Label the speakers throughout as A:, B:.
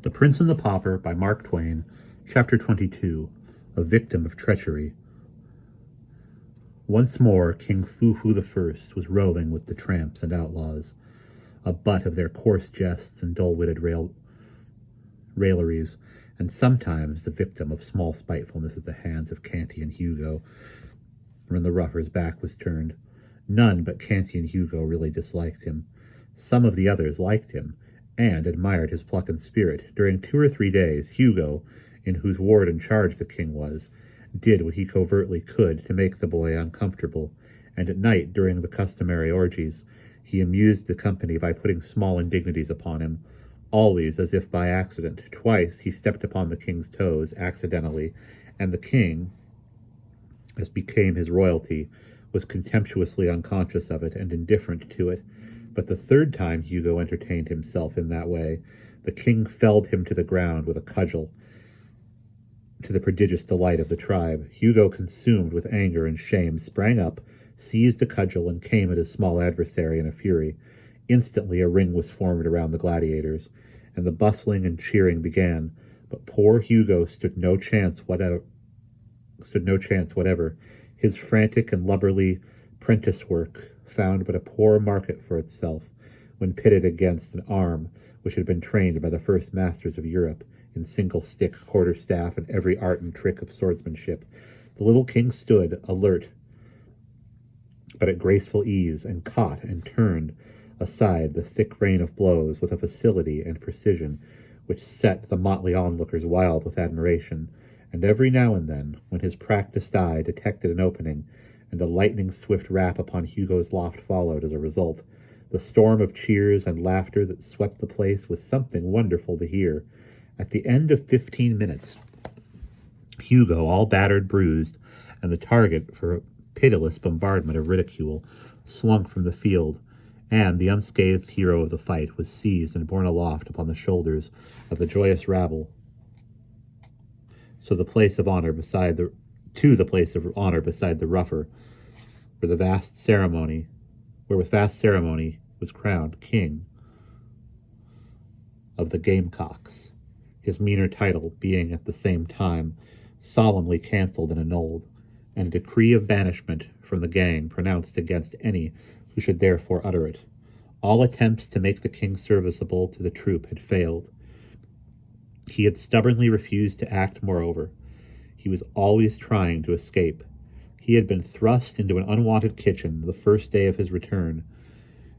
A: The Prince and the Pauper by Mark Twain, Chapter 22, A Victim of Treachery. Once more King Fu I was roving with the tramps and outlaws, a butt of their coarse jests and dull-witted railleries, and sometimes the victim of small spitefulness at the hands of Canty and Hugo. When the ruffer's back was turned, none but Canty and Hugo really disliked him. Some of the others liked him, and admired his pluck and spirit. During 2 or 3 days, Hugo, in whose ward and charge the king was, did what he covertly could to make the boy uncomfortable, and at night, during the customary orgies, he amused the company by putting small indignities upon him, always as if by accident. Twice he stepped upon the king's toes, accidentally, and the king, as became his royalty, was contemptuously unconscious of it and indifferent to it. But the third time Hugo entertained himself in that way, the king felled him to the ground with a cudgel, to the prodigious delight of the tribe. Hugo, consumed with anger and shame, sprang up, seized the cudgel, and came at his small adversary in a fury. Instantly a ring was formed around the gladiators, and the bustling and cheering began. But poor Hugo stood no chance whatever. His frantic and lubberly prentice work found but a poor market for itself when pitted against an arm which had been trained by the first masters of Europe in single stick, quarter staff, and every art and trick of swordsmanship. The little king stood, alert, but at graceful ease, and caught and turned aside the thick rain of blows with a facility and precision which set the motley onlookers wild with admiration. And every now and then, when his practised eye detected an opening, and a lightning-swift rap upon Hugo's loft followed as a result, the storm of cheers and laughter that swept the place was something wonderful to hear. At the end of 15 minutes, Hugo, all battered, bruised, and the target for a pitiless bombardment of ridicule, slunk from the field, and the unscathed hero of the fight was seized and borne aloft upon the shoulders of the joyous rabble to the place of honor beside the ruffer, where with vast ceremony was crowned king of the Gamecocks, his meaner title being at the same time solemnly cancelled and annulled, and a decree of banishment from the gang pronounced against any who should therefore utter it. All attempts to make the king serviceable to the troop had failed. He had stubbornly refused to act. Moreover, he was always trying to escape. He had been thrust into an unwanted kitchen the first day of his return.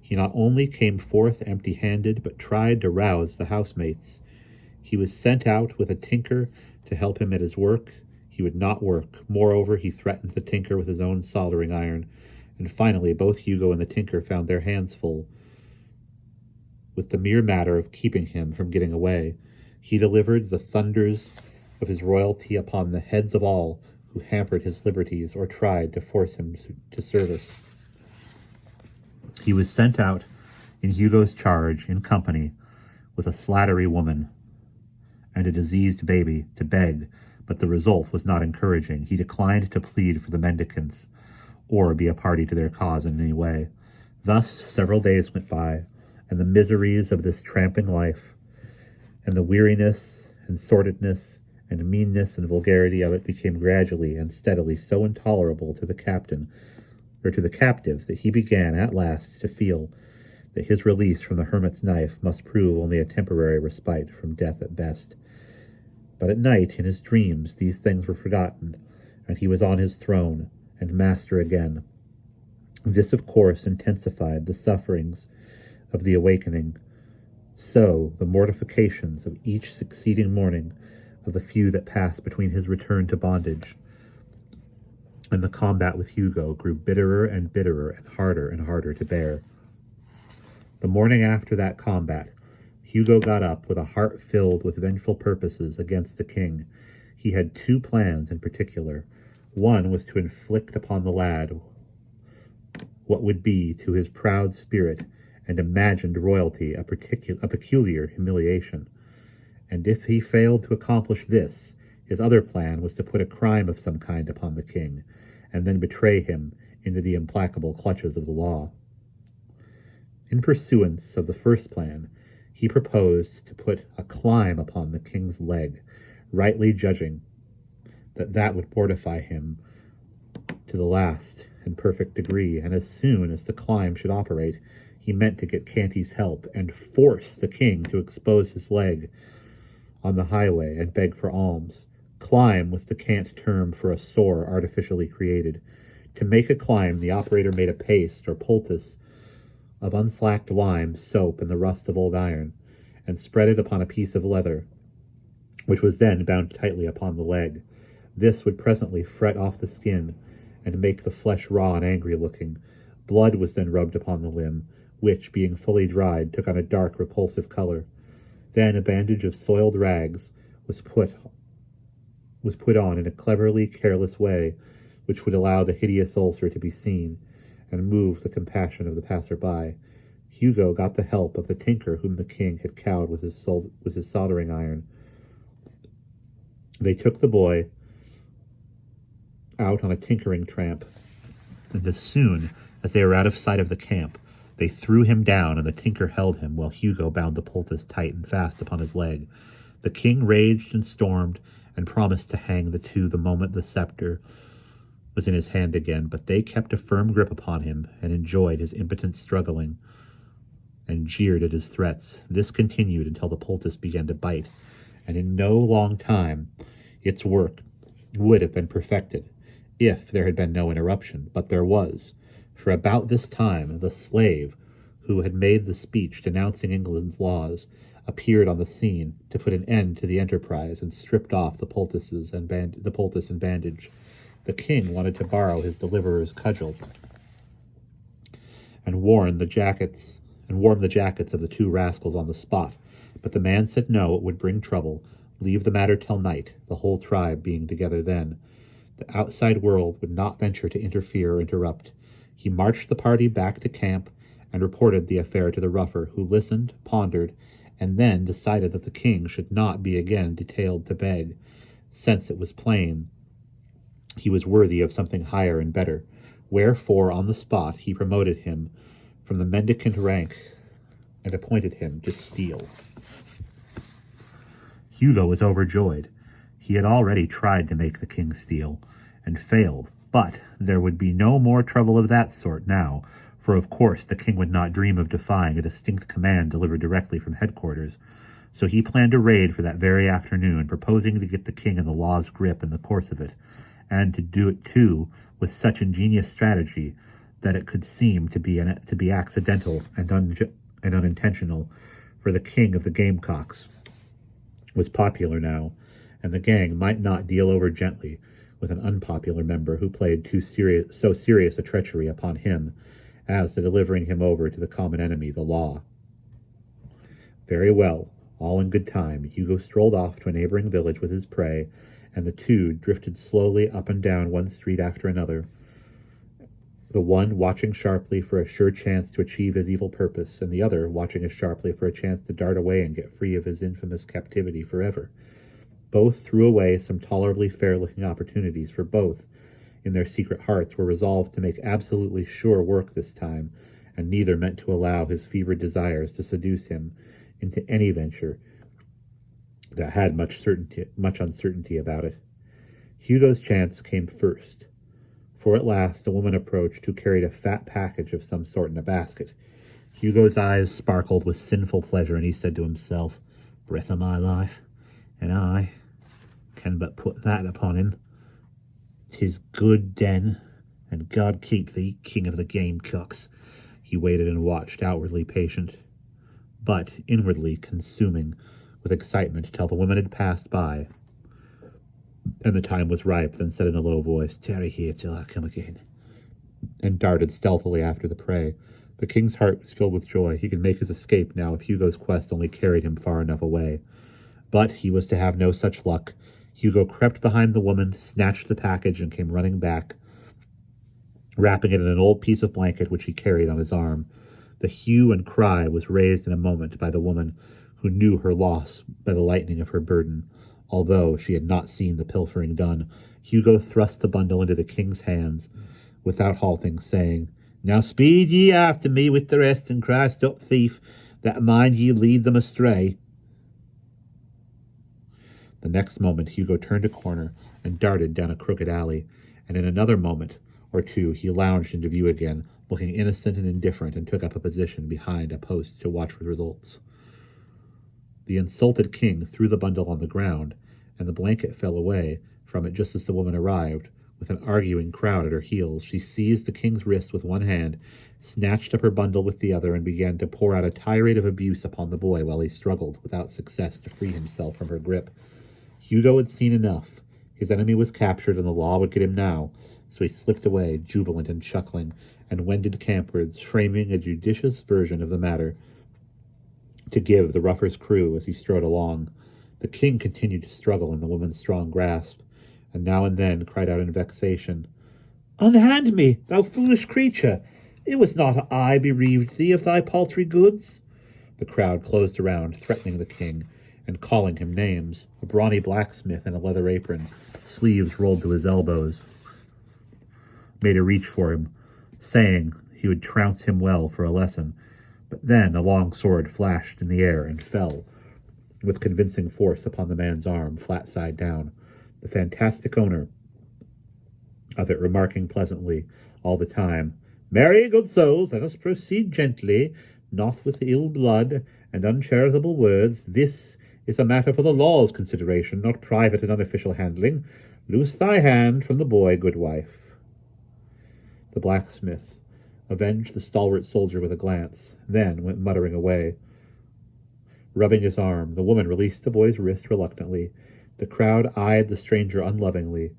A: He not only came forth empty-handed, but tried to rouse the housemates. He was sent out with a tinker to help him at his work. He would not work. Moreover, he threatened the tinker with his own soldering iron. And finally, both Hugo and the tinker found their hands full with the mere matter of keeping him from getting away. He delivered the thunders of his royalty upon the heads of all who hampered his liberties or tried to force him to service. He was sent out in Hugo's charge in company with a slattery woman and a diseased baby to beg, but the result was not encouraging. He declined to plead for the mendicants or be a party to their cause in any way. Thus several days went by, and the miseries of this tramping life, and the weariness and sordidness and meanness and vulgarity of it became gradually and steadily so intolerable to the captive that he began at last to feel that his release from the hermit's knife must prove only a temporary respite from death at best. But at night, in his dreams, these things were forgotten, and he was on his throne and master again. This, of course, intensified the sufferings of the awakening. So the mortifications of each succeeding morning of the few that passed between his return to bondage and the combat with Hugo grew bitterer and bitterer and harder to bear. The morning after that combat, Hugo got up with a heart filled with vengeful purposes against the king. He had 2 plans in particular. One was to inflict upon the lad what would be, to his proud spirit and imagined royalty, a peculiar humiliation. And if he failed to accomplish this, his other plan was to put a crime of some kind upon the king, and then betray him into the implacable clutches of the law. In pursuance of the first plan, he proposed to put a climb upon the king's leg, rightly judging that would mortify him to the last in perfect degree, and as soon as the climb should operate, he meant to get Canty's help and force the king to expose his leg on the highway and beg for alms. Climb was the cant term for a sore artificially created. To make a climb, the operator made a paste or poultice of unslacked lime, soap, and the rust of old iron, and spread it upon a piece of leather, which was then bound tightly upon the leg. This would presently fret off the skin, and make the flesh raw and angry-looking. Blood was then rubbed upon the limb, which, being fully dried, took on a dark, repulsive color. Then a bandage of soiled rags was put on in a cleverly careless way, which would allow the hideous ulcer to be seen, and move the compassion of the passer-by. Hugo got the help of the tinker whom the king had cowed with his soldering iron. They took the boy out on a tinkering tramp, and as soon as they were out of sight of the camp, they threw him down, and the tinker held him, while Hugo bound the poultice tight and fast upon his leg. The king raged and stormed, and promised to hang the two the moment the scepter was in his hand again, but they kept a firm grip upon him, and enjoyed his impotent struggling, and jeered at his threats. This continued until the poultice began to bite, and in no long time its work would have been perfected, if there had been no interruption, but there was. For about this time the slave who had made the speech denouncing England's laws appeared on the scene to put an end to the enterprise, and stripped off the poultice and bandage. The king wanted to borrow his deliverer's cudgel and warm the jackets of the two rascals on the spot, but the man said no, it would bring trouble. Leave the matter till night, the whole tribe being together then. The outside world would not venture to interfere or interrupt. He marched the party back to camp and reported the affair to the ruffer, who listened, pondered, and then decided that the king should not be again detailed to beg, since it was plain he was worthy of something higher and better. Wherefore, on the spot, he promoted him from the mendicant rank and appointed him to steal. Hugo was overjoyed. He had already tried to make the king steal, and failed, but there would be no more trouble of that sort now, for of course the king would not dream of defying a distinct command delivered directly from headquarters. So he planned a raid for that very afternoon, proposing to get the king in the law's grip in the course of it, and to do it too with such ingenious strategy that it could seem to be accidental and unintentional, for the king of the Gamecocks was popular now, and the gang might not deal over gently with an unpopular member who played so serious a treachery upon him as the delivering him over to the common enemy, the law. Very well, all in good time, Hugo strolled off to a neighboring village with his prey, and the two drifted slowly up and down one street after another, the one watching sharply for a sure chance to achieve his evil purpose, and the other watching as sharply for a chance to dart away and get free of his infamous captivity forever. Both threw away some tolerably fair-looking opportunities, for both, in their secret hearts, were resolved to make absolutely sure work this time, and neither meant to allow his fevered desires to seduce him into any venture that had much uncertainty about it. Hugo's chance came first, for at last a woman approached who carried a fat package of some sort in a basket. Hugo's eyes sparkled with sinful pleasure, and he said to himself, "Breath of my life, and I can but put that upon him. 'Tis good den, and God keep thee, king of the Gamecocks." He waited and watched, outwardly patient, but inwardly consuming with excitement, till the woman had passed by, and the time was ripe, then said in a low voice, "Tarry here till I come again," and darted stealthily after the prey. The king's heart was filled with joy. He could make his escape now if Hugo's quest only carried him far enough away. But he was to have no such luck. Hugo crept behind the woman, snatched the package, and came running back, wrapping it in an old piece of blanket which he carried on his arm. The hue and cry was raised in a moment by the woman, who knew her loss by the lightening of her burden. Although she had not seen the pilfering done, Hugo thrust the bundle into the king's hands without halting, saying, "Now speed ye after me with the rest, and cry, 'Stop thief!' that mind ye lead them astray. The next moment Hugo turned a corner and darted down a crooked alley, and in another moment or two he lounged into view again, looking innocent and indifferent, and took up a position behind a post to watch for results. The insulted king threw the bundle on the ground, and the blanket fell away from it just as the woman arrived. With an arguing crowd at her heels, she seized the king's wrist with one hand, snatched up her bundle with the other, and began to pour out a tirade of abuse upon the boy while he struggled without success to free himself from her grip. Hugo had seen enough. His enemy was captured, and the law would get him now, so he slipped away, jubilant and chuckling, and wended campwards, framing a judicious version of the matter to give the ruffer's crew as he strode along. The king continued to struggle in the woman's strong grasp, and now and then cried out in vexation, "Unhand me, thou foolish creature! It was not I bereaved thee of thy paltry goods." The crowd closed around, threatening the king, and calling him names. A brawny blacksmith in a leather apron, sleeves rolled to his elbows, made a reach for him, saying he would trounce him well for a lesson. But then a long sword flashed in the air and fell with convincing force upon the man's arm, flat side down. The fantastic owner of it remarking pleasantly all the time, "Marry, good souls, let us proceed gently, not with ill blood and uncharitable words. This is a matter for the law's consideration, not private and unofficial handling. Loose thy hand from the boy, good wife." The blacksmith avenged the stalwart soldier with a glance, then went muttering away. Rubbing his arm, the woman released the boy's wrist reluctantly. The crowd eyed the stranger unlovingly,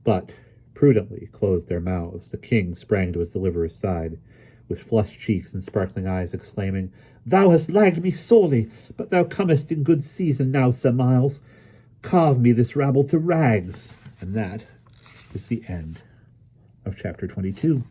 A: but prudently closed their mouths. The king sprang to his deliverer's side, with flushed cheeks and sparkling eyes, exclaiming, "Thou hast lagged me sorely, but thou comest in good season now, Sir Miles. Carve me this rabble to rags." And that is the end of chapter 22.